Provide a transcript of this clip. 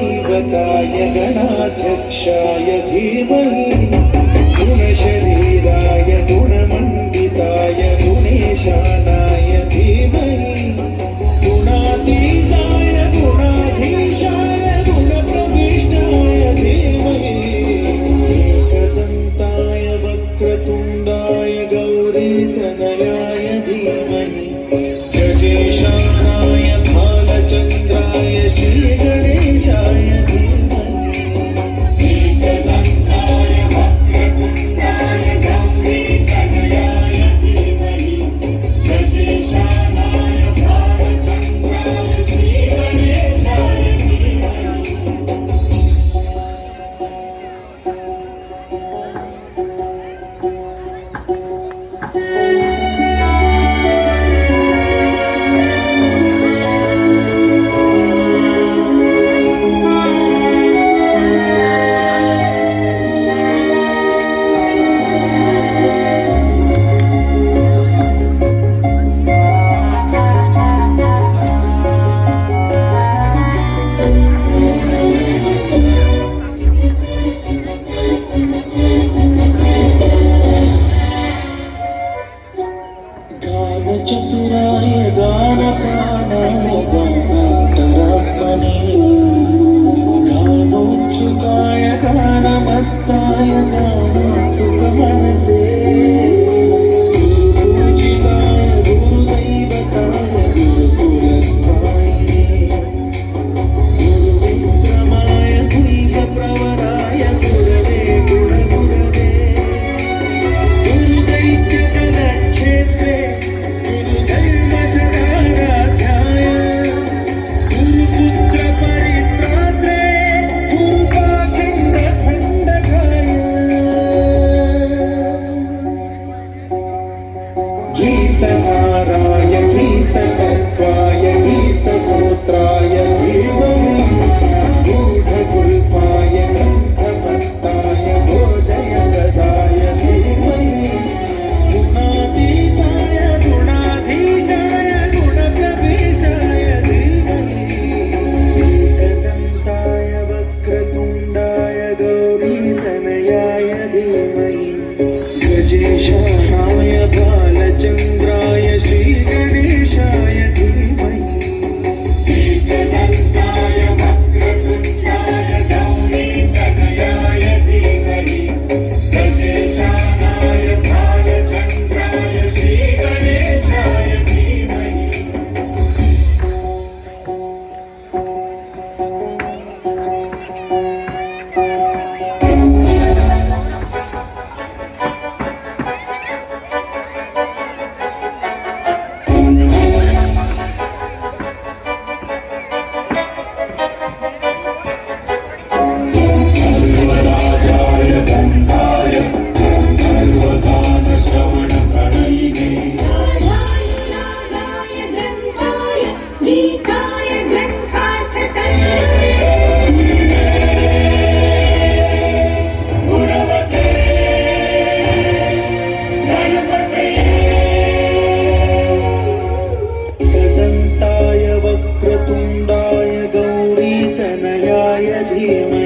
गुरुदैवताय गणाध्यक्षाय धीमहि गुणशरीराय गुणमण्डिताय गुणेशानाय धीमहि गुणातीताय गुणाधीशाय गुणप्रविष्टाय धीमहि एकदन्ताय वक्रतुण्डाय गौरीतनयाय धीमहि गजेशानाय भालचन्द्राय श्रीगणेशाय धीमहि एकदन्ताय वक्रतुण्डाय गौरीतनयाय धीमहि गजेशानाय भालचन्द्राय श्रीगणेशाय धीमहि गानचतुराय गानप्राणाय गानान्तरात्मने गानोत्सुकाय गानमत्ताय गानोत्सुकमनसे गुरुपूजिताय गुरुदैवताय गुरुकुलस्थायिने गुरुविक्रमाय गुह्यप्रवराय गुरवे गुणगुरवे गुरुदैत्यकलक्षेत्रे गुरुदैवसदाराध्याय गुरुपुत्रपरित्रात्रे गुरुपाखण्डखण्डकाय गीतसाराय गीततत्त्वाय गीतगोत्राय धीमहि गूढगुल्फाय ग्रन्थभक्ताय भोजयप्रदाय धीमहि गुणातीताय गुणाधीशाय गुणप्रविष्टाय धीमहि एकदन्ताय वक्रतुण्डाय गौरीतनयाय धीमहि गजेशानाय भालचन्द्राय श्रीगणेशाय धीमहि एकदन्ताय वक्रतुण्डाय गौरीतनयाय धीमहि गजेशानाय भालचन्द्राय श्रीगणेशाय धीमहि सर्वराजाय गन्धाय सर्वगानश्रवणप्रणयिने नागाय ग्रन्थाय गीताय ग्रन्थार्थतन्त्रये गुणवते गणपते एकदन्ताय वक्रतुण्डाय गौरीतनयाय धीमहि